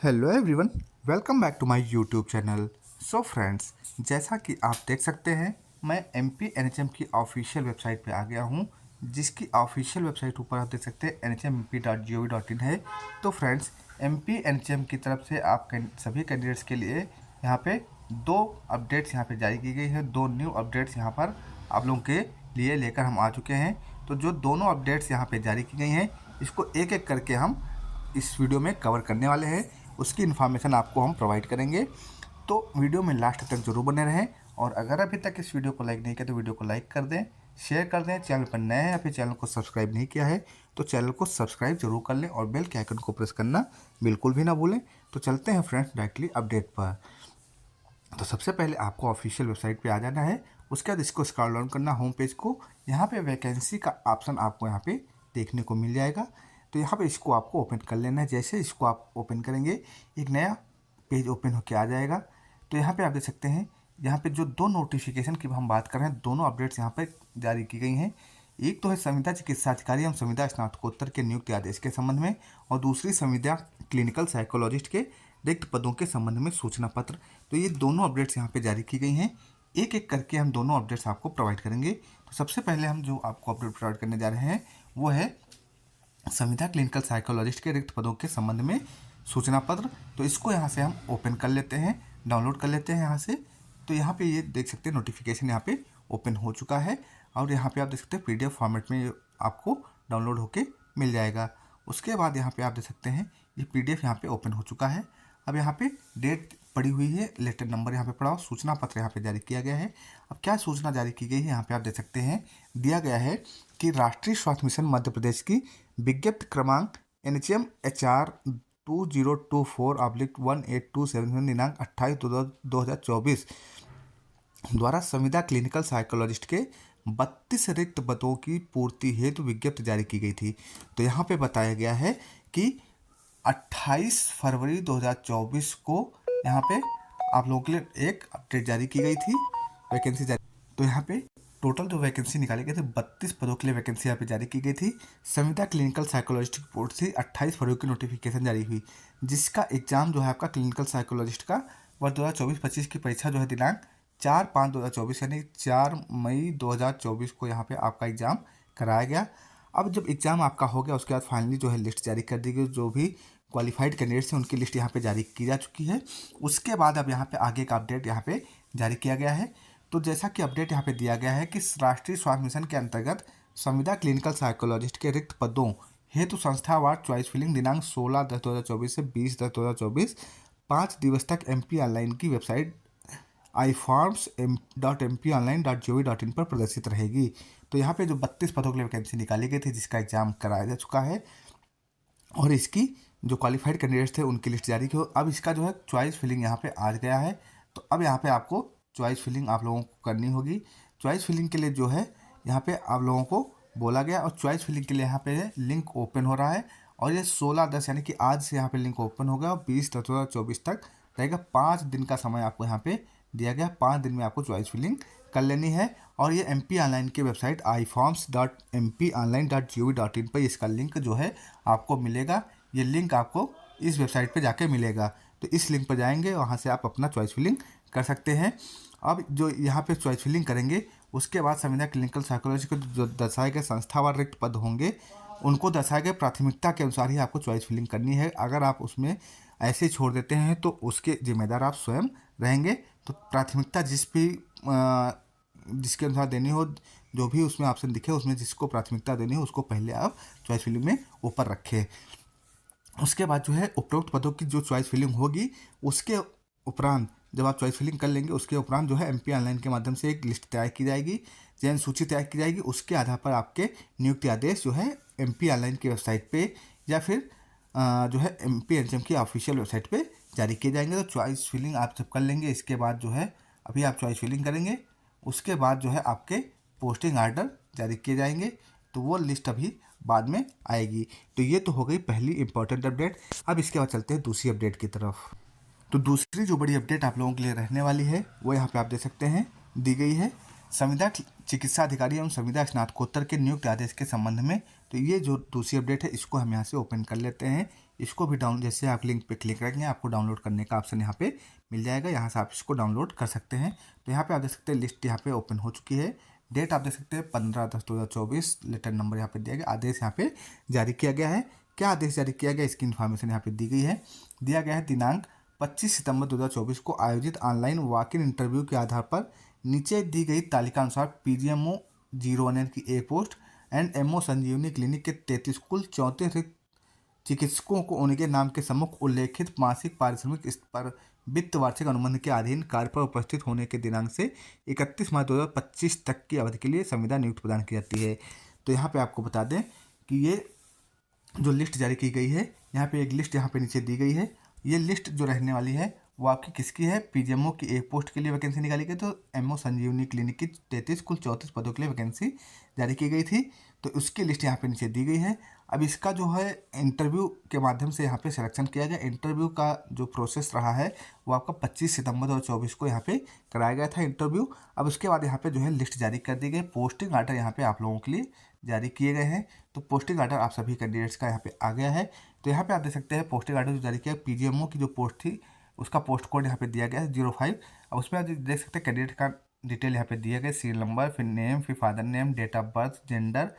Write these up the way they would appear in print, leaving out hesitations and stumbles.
Hello everyone, welcome back to my YouTube channel. So friends, जैसा कि आप देख सकते हैं, मैं MP-NHM की ऑफिशियल वेबसाइट पे आ गया हूँ, जिसकी ऑफिशियल वेबसाइट ऊपर आप देख सकते हैं nhmmp.gov.in है। तो फ्रेंड्स, MP-NHM की तरफ से आप सभी कैंडिडेट्स के लिए यहाँ पे दो अपडेट्स यहाँ पे जारी की गई है। दो न्यू अपडेट्स यहाँ पर आप लोगों के लिए लेकर हम आ चुके हैं। तो जो दोनों अपडेट्स यहाँ पे जारी की गई हैं, इसको एक एक करके हम इस वीडियो में कवर करने वाले हैं। उसकी इन्फॉर्मेशन आपको हम प्रोवाइड करेंगे, तो वीडियो में लास्ट तक जरूर बने रहें। और अगर अभी तक इस वीडियो को लाइक नहीं किया तो वीडियो को लाइक कर दें, शेयर कर दें। चैनल पर नए हैं या फिर चैनल को सब्सक्राइब नहीं किया है तो चैनल को सब्सक्राइब जरूर कर लें और बेल के आइकन को प्रेस करना बिल्कुल भी ना भूलें। तो चलते हैं फ्रेंड्स डायरेक्टली अपडेट पर। तो सबसे पहले आपको ऑफिशियल वेबसाइट पे आ जाना है। उसके बाद इसको स्क्रॉल डाउन करना होम पेज को। यहाँ पे वैकेंसी का ऑप्शन आपको यहाँ पे देखने को मिल जाएगा। तो यहाँ पे इसको आपको ओपन कर लेना है। जैसे इसको आप ओपन करेंगे, एक नया पेज ओपन होकर आ जाएगा। तो यहाँ पे आप देख सकते हैं, यहाँ पे जो दो नोटिफिकेशन की हम बात कर रहे हैं, दोनों अपडेट्स यहाँ पे जारी की गई हैं। एक तो है संविदा चिकित्सा अधिकारी एवं संविदा स्नातकोत्तर के नियुक्ति आदेश के संबंध में, और दूसरी संविदा क्लिनिकल साइकोलॉजिस्ट के रिक्त पदों के संबंध में सूचना पत्र। तो ये दोनों अपडेट्स यहाँ पे जारी की गई हैं। एक एक करके हम दोनों अपडेट्स आपको प्रोवाइड करेंगे। तो सबसे पहले हम जो आपको अपडेट प्रोवाइड करने जा रहे हैं वो है संविदा क्लिनिकल साइकोलॉजिस्ट के रिक्त पदों के संबंध में सूचना पत्र। तो इसको यहाँ से हम ओपन कर लेते हैं, डाउनलोड कर लेते हैं यहाँ से। तो यहाँ पे ये देख सकते हैं नोटिफिकेशन यहाँ पे ओपन हो चुका है, और यहाँ पे आप देख सकते हैं PDF फॉर्मेट में आपको डाउनलोड होके मिल जाएगा। उसके बाद यहाँ पे आप देख सकते हैं ये PDF यहाँ पे ओपन हो चुका है। अब यहाँ पे डेट पड़ी हुई है, लेटर नंबर यहाँ पे पड़ा हुआ, सूचना पत्र यहाँ पे जारी किया गया है। अब क्या सूचना जारी की गई है यहाँ पे आप देख सकते हैं, दिया गया है कि राष्ट्रीय स्वास्थ्य मिशन मध्य प्रदेश की विज्ञप्ति क्रमांक NHM HR 2024/18277 दिनांक 28/2/2024 द्वारा संविदा क्लिनिकल साइकोलॉजिस्ट के 32 रिक्त पदों की पूर्ति हेतु विज्ञप्ति जारी की गई थी। तो यहाँ पे बताया गया है कि 28 फरवरी 2024 को यहाँ पे आप लोगों के लिए एक अपडेट जारी की गई थी, वैकेंसी जारी। तो यहाँ पे टोटल जो वैकेंसी निकाले गए थे 32 पदों के लिए वैकेंसी यहाँ पे जारी की गई थी। संविदा क्लिनिकल साइकोलॉजिस्ट की पोस्ट से 28 फरवरी की नोटिफिकेशन जारी हुई, जिसका एग्जाम जो है आपका क्लिनिकल साइकोलॉजिस्ट का वर्ष 2024-25 की परीक्षा जो है दिनांक 4/5/2024 यानी 4 मई 2024 को यहाँ पे आपका एग्ज़ाम कराया गया। अब जब एग्ज़ाम आपका हो गया, उसके बाद फाइनली जो है लिस्ट जारी कर दी गई। जो भी क्वालिफाइड कैंडिडेट्स हैं उनकी लिस्ट यहाँ पे जारी की जा चुकी है। उसके बाद अब यहाँ पे आगे का अपडेट यहाँ पे जारी किया गया है। तो जैसा कि अपडेट यहाँ पे दिया गया है कि राष्ट्रीय स्वास्थ्य मिशन के अंतर्गत संविदा क्लिनिकल साइकोलॉजिस्ट के रिक्त पदों हेतु संस्थावार चॉइस फिलिंग दिनांक 16/10/2024 से 20/10/2024 5 दिवस तक MP ऑनलाइन की वेबसाइट iforms.mponline.gov.in पर प्रदर्शित रहेगी। तो यहाँ पे जो 32 पदों के लिए वैकेंसी निकाली गई थी, जिसका एग्जाम कराया जा चुका है, और इसकी जो क्वालिफाइड कैंडिडेट्स थे उनकी लिस्ट जारी की हो। अब इसका जो है चॉइस फिलिंग यहाँ पे आ गया है। तो अब यहाँ पे आपको चॉइस फिलिंग आप लोगों को करनी होगी। चॉइस फिलिंग के लिए जो है यहाँ पे आप लोगों को बोला गया, और चॉइस फिलिंग के लिए यहाँ पे लिंक ओपन हो रहा है। और ये 16/10 यानी कि आज से यहाँ पे लिंक ओपन होगा और 20/10/2024 तक रहेगा। 5 दिन का समय आपको यहाँ पे दिया गया। 5 दिन में आपको चॉइस फिलिंग कर लेनी है। और ये MP ऑनलाइन की वेबसाइट iforms.mponline.gov.in पर इसका लिंक जो है आपको मिलेगा। ये लिंक आपको इस वेबसाइट पे जाके मिलेगा। तो इस लिंक पर जाएंगे, वहाँ से आप अपना चॉइस फिलिंग कर सकते हैं। अब जो यहाँ पे चॉइस फिलिंग करेंगे, उसके बाद संविदा क्लिनिकल साइकोलॉजी को जो दर्शाए गए संस्थावार रिक्त पद होंगे, उनको दर्शाए गए प्राथमिकता के अनुसार ही आपको चॉइस फिलिंग करनी है। अगर आप उसमें ऐसे छोड़ देते हैं तो उसके जिम्मेदार आप स्वयं रहेंगे। तो प्राथमिकता जिसके अनुसार देनी हो, जो भी उसमें ऑप्शन दिखे, उसमें जिसको प्राथमिकता देनी हो उसको पहले आप चॉइस फिलिंग में ऊपर रखें। उसके बाद जो है उपरोक्त पदों की जो चॉइस फिलिंग होगी, उसके उपरांत जब आप चॉइस फिलिंग कर लेंगे, उसके उपरांत जो है MP ऑनलाइन के माध्यम से एक लिस्ट तैयार की जाएगी, चयन सूची तैयार की जाएगी। उसके आधार पर आपके नियुक्ति आदेश जो है MP ऑनलाइन की वेबसाइट पे या फिर जो है MP-NHM की ऑफिशियल वेबसाइट पे जारी किए जाएंगे। तो चॉइस फिलिंग आप जब कर लेंगे, इसके बाद जो है अभी आप चॉइस फिलिंग करेंगे, उसके बाद जो है आपके पोस्टिंग आर्डर जारी किए जाएंगे। तो वो लिस्ट अभी बाद में आएगी। तो ये तो हो गई पहली इंपॉर्टेंट अपडेट। अब इसके बाद चलते हैं दूसरी अपडेट की तरफ। तो दूसरी जो बड़ी अपडेट आप लोगों के लिए रहने वाली है वो यहाँ पे आप देख सकते हैं दी गई है, संविदा चिकित्सा अधिकारी एवं संविदा स्नातकोत्तर के नियुक्ति आदेश के संबंध में। तो ये जो दूसरी अपडेट है, इसको हम यहाँ से ओपन कर लेते हैं। इसको भी डाउन जैसे आप लिंक पे क्लिक करेंगे आपको डाउनलोड करने का ऑप्शन यहाँ पे मिल जाएगा, यहाँ से आप इसको डाउनलोड कर सकते हैं। तो यहाँ पे आप देख सकते हैं लिस्ट यहाँ पे ओपन हो चुकी है। डेट आप देख सकते हैं 15/10/2024, लेटर नंबर यहाँ पे दिया गया, आदेश यहाँ पे जारी किया गया है। क्या आदेश जारी किया गया इसकी इन्फॉर्मेशन यहाँ पे दी गई है। दिया गया है दिनांक 25 सितंबर 2024 को आयोजित ऑनलाइन वॉक इन इंटरव्यू के आधार पर नीचे दी गई तालिका अनुसार PGMO 01 की एक post and MO Sanjeevani clinic के 33 कुल 34 रिक्त चिकित्सकों को उनके नाम के सम्मुख उल्लेखित मासिक पारिश्रमिक इस पर वित्त वार्षिक अनुबंध के अधीन कार्य पर उपस्थित होने के दिनांक से 31 मार्च 2025 तक की अवधि के लिए संविदा नियुक्ति प्रदान की जाती है। तो यहाँ पे आपको बता दें कि ये जो लिस्ट जारी की गई है, यहाँ पे एक लिस्ट यहाँ पे नीचे दी गई है। ये लिस्ट जो रहने वाली है वो आपकी किसकी है, PGMO की एक पोस्ट के लिए वैकेंसी निकाली गई, तो MO संजीवनी क्लिनिक की 33 कुल 34 पदों के लिए वैकेंसी जारी की गई थी। तो उसकी लिस्ट यहाँ पे नीचे दी गई है। अब इसका जो है इंटरव्यू के माध्यम से यहाँ पे सिलेक्शन किया गया। इंटरव्यू का जो प्रोसेस रहा है वो आपका 25 सितंबर 2024 को यहाँ पे कराया गया था इंटरव्यू। अब उसके बाद यहाँ पे जो है लिस्ट जारी कर दी गई। पोस्टिंग आर्डर यहाँ पे आप लोगों के लिए जारी किए गए हैं। तो पोस्टिंग आर्डर आप सभी कैंडिडेट्स का यहाँ पे आ गया है। तो यहाँ पे आप देख सकते हैं पोस्टिंग आर्डर जो जारी किया PGMO की जो पोस्ट थी उसका पोस्ट कोड यहाँ पे दिया गया है 05। अब उसमें आप देख सकते हैं कैंडिडेट का डिटेल यहाँ पे दिया गया, सीरियल नंबर, फिर नेम, फिर father name, date of birth, gender,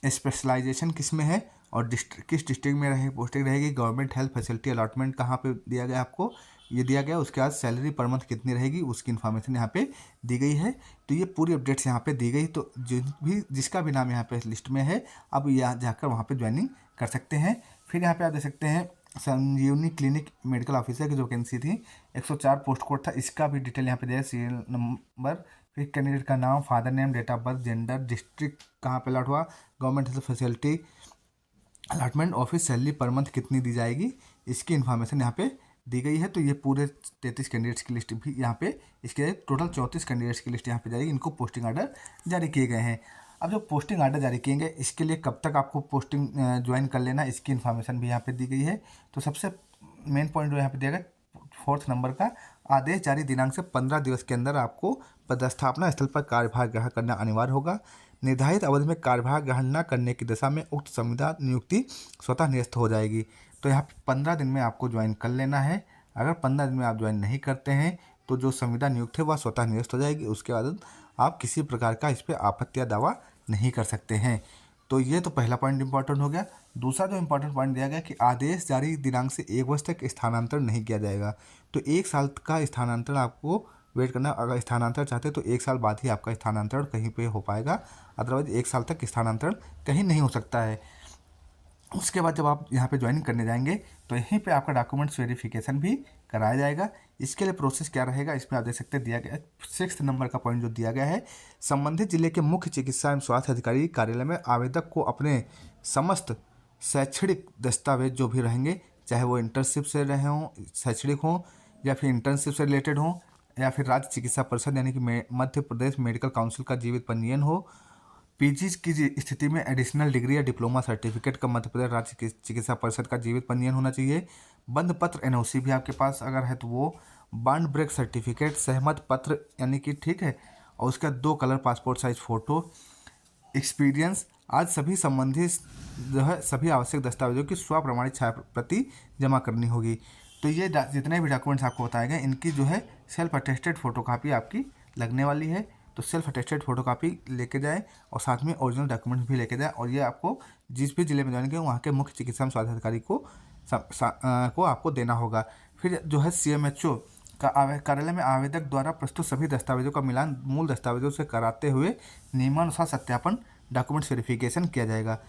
specialisation किस में है और किस डिस्ट्रिक्ट में रहे पोस्टिंग रहेगी, गवर्नमेंट हेल्थ फैसिलिटी अलॉटमेंट कहाँ पे दिया गया आपको ये दिया गया। उसके बाद सैलरी पर मंथ कितनी रहेगी उसकी इन्फॉर्मेशन यहाँ पे दी गई है। तो ये पूरी अपडेट्स यहाँ पे दी गई। तो जिसका भी नाम यहाँ पे लिस्ट में है अब यहाँ जाकर वहाँ पे ज्वाइनिंग कर सकते हैं। फिर यहाँ पे आप देख सकते हैं संजीवनी क्लिनिक मेडिकल ऑफिसर की जो वैकेंसी थी 104 पोस्ट कोड था, इसका भी डिटेल यहाँ पे दिया है, सीरियल नंबर, फिर कैंडिडेट का नाम, father name, date of birth, gender, district कहाँ पे अलॉट हुआ, government health facility allotment, office salary पर मंथ कितनी दी जाएगी इसकी इन्फॉर्मेशन यहाँ पे दी गई है। तो ये पूरे 33 कैंडिडेट्स की लिस्ट भी यहाँ पे, इसके टोटल 34 कैंडिडेट्स की लिस्ट यहाँ पे जाएगी। इनको पोस्टिंग आर्डर जारी किए गए हैं। अब जो पोस्टिंग आर्डर जारी किए गए इसके लिए कब तक आपको पोस्टिंग ज्वाइन कर लेना इसकी इन्फॉर्मेशन भी यहाँ पे दी गई है। तो सबसे मेन पॉइंट जो यहाँ पे दिया गया 4th नंबर का, आदेश जारी दिनांक से 15 दिवस के अंदर आपको पदस्थापना स्थल पर कार्यभार ग्रहण करना अनिवार्य होगा। निर्धारित अवधि में कार्यभार ग्रहण न करने की दशा में उक्त संविदा नियुक्ति स्वतः निरस्त हो जाएगी। तो यहाँ 15 दिन में आपको ज्वाइन कर लेना है। अगर 15 दिन में आप ज्वाइन नहीं करते हैं तो जो संविदा नियुक्त है वह स्वतः निरस्त हो जाएगी। उसके बाद आप किसी प्रकार का इस पर आपत्ति या दावा नहीं कर सकते हैं। तो ये तो पहला पॉइंट इंपॉर्टेंट हो गया। दूसरा जो इंपॉर्टेंट पॉइंट दिया गया कि आदेश जारी दिनांक से 1 वर्ष तक स्थानांतरण नहीं किया जाएगा। तो 1 साल का स्थानांतरण आपको वेट करना, अगर स्थानांतरण चाहते हैं तो 1 साल बाद ही आपका स्थानांतरण कहीं पे हो पाएगा, अदरवाइज 1 साल तक स्थानांतरण कहीं नहीं हो सकता है। उसके बाद जब आप यहाँ पे ज्वाइनिंग करने जाएंगे तो यहीं पे आपका डॉक्यूमेंट्स वेरिफिकेशन भी कराया जाएगा। इसके लिए प्रोसेस क्या रहेगा इसमें आप देख सकते हैं दिया गया 6th नंबर का पॉइंट जो दिया गया है, संबंधित जिले के मुख्य चिकित्सा एवं स्वास्थ्य अधिकारी कार्यालय में आवेदक को अपने समस्त शैक्षणिक दस्तावेज जो भी रहेंगे, चाहे वो इंटर्नशिप से रहे हों, शैक्षणिक हों या फिर इंटर्नशिप से रिलेटेड हों या फिर राज्य चिकित्सा परिषद यानी कि मध्य प्रदेश मेडिकल काउंसिल का जीवित पंजीयन हो, PG की स्थिति में एडिशनल डिग्री या डिप्लोमा सर्टिफिकेट का मध्य प्रदेश राज्य चिकित्सा परिषद का जीवित पंजीयन होना चाहिए। बंध पत्र NOC भी आपके पास अगर है तो वो, बॉन्ड ब्रेक सर्टिफिकेट, सहमत पत्र यानी कि ठीक है, और उसका 2 colour passport size photo, experience, आज सभी संबंधित जो है सभी आवश्यक दस्तावेजों की स्वप्रमाणित छाया प्रति जमा करनी होगी। तो ये जितने भी डॉक्यूमेंट्स आपको बताए गए इनकी जो है सेल्फ अटेस्टेड फ़ोटोकॉपी आपकी लगने वाली है। तो सेल्फ अटेस्टेड फ़ोटोकॉपी लेके जाएँ और साथ में ओरिजिनल डॉक्यूमेंट्स भी लेके जाएँ। और ये आपको जिस भी ज़िले में जाएंगे वहाँ के मुख्य चिकित्सा एवं स्वास्थ्य अधिकारी को आपको देना होगा। फिर जो है CMHO का कार्यालय में आवेदक द्वारा प्रस्तुत सभी दस्तावेजों का मिलान मूल दस्तावेजों से कराते हुए नियमानुसार सत्यापन डॉक्यूमेंट्स वेरिफिकेशन किया जाएगा।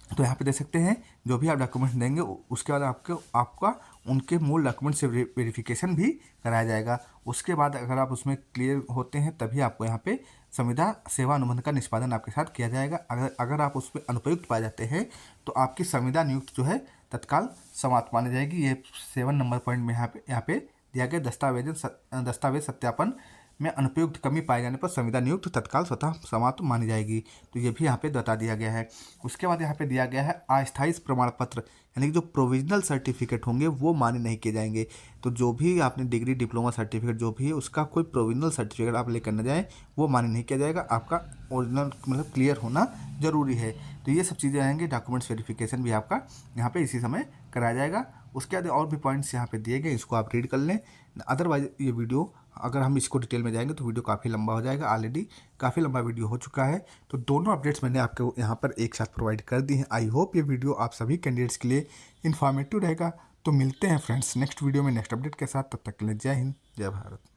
तो यहाँ पे देख सकते हैं जो भी आप डॉक्यूमेंट्स देंगे उसके बाद आपका उनके मूल डॉक्यूमेंट से वेरिफिकेशन भी कराया जाएगा। उसके बाद अगर आप उसमें क्लियर होते हैं तभी आपको यहाँ पे संविदा सेवा अनुबंध का निष्पादन आपके साथ किया जाएगा। अगर आप उसमें अनुपयुक्त पाए जाते हैं तो आपकी संविदा नियुक्त जो है तत्काल समाप्त मानी जाएगी। ये 7 नंबर पॉइंट में यहाँ पे दिया गया दस्तावेज सत्यापन में अनुपयुक्त कमी पाए जाने पर संविदा नियुक्त तत्काल स्वतः समाप्त मानी जाएगी। तो ये भी यहाँ पे बता दिया गया है। उसके बाद यहाँ पे दिया गया है अस्थायी प्रमाण पत्र यानी कि जो प्रोविजनल सर्टिफिकेट होंगे वो मान्य नहीं किए जाएंगे। तो जो भी आपने डिग्री डिप्लोमा सर्टिफिकेट जो भी है उसका कोई प्रोविजनल सर्टिफिकेट आप लेकर न जाएँ वो मान्य नहीं किया जाएगा। आपका ओरिजिनल क्लियर होना ज़रूरी है। तो ये सब चीज़ें आएंगी। डॉक्यूमेंट्स वेरिफिकेशन भी आपका यहाँ पर इसी समय कराया जाएगा। उसके बाद और भी पॉइंट्स यहाँ पे दिए गए, इसको आप रीड कर लें। अदरवाइज ये वीडियो अगर हम इसको डिटेल में जाएंगे तो वीडियो काफ़ी लंबा हो जाएगा, ऑलरेडी काफ़ी लंबा वीडियो हो चुका है। तो दोनों अपडेट्स मैंने आपको यहाँ पर एक साथ प्रोवाइड कर दी हैं। आई होप ये वीडियो आप सभी कैंडिडेट्स के लिए इन्फॉर्मेटिव रहेगा। तो मिलते हैं फ्रेंड्स नेक्स्ट वीडियो में नेक्स्ट अपडेट के साथ। तब तक के लिए जय हिंद, जय भारत।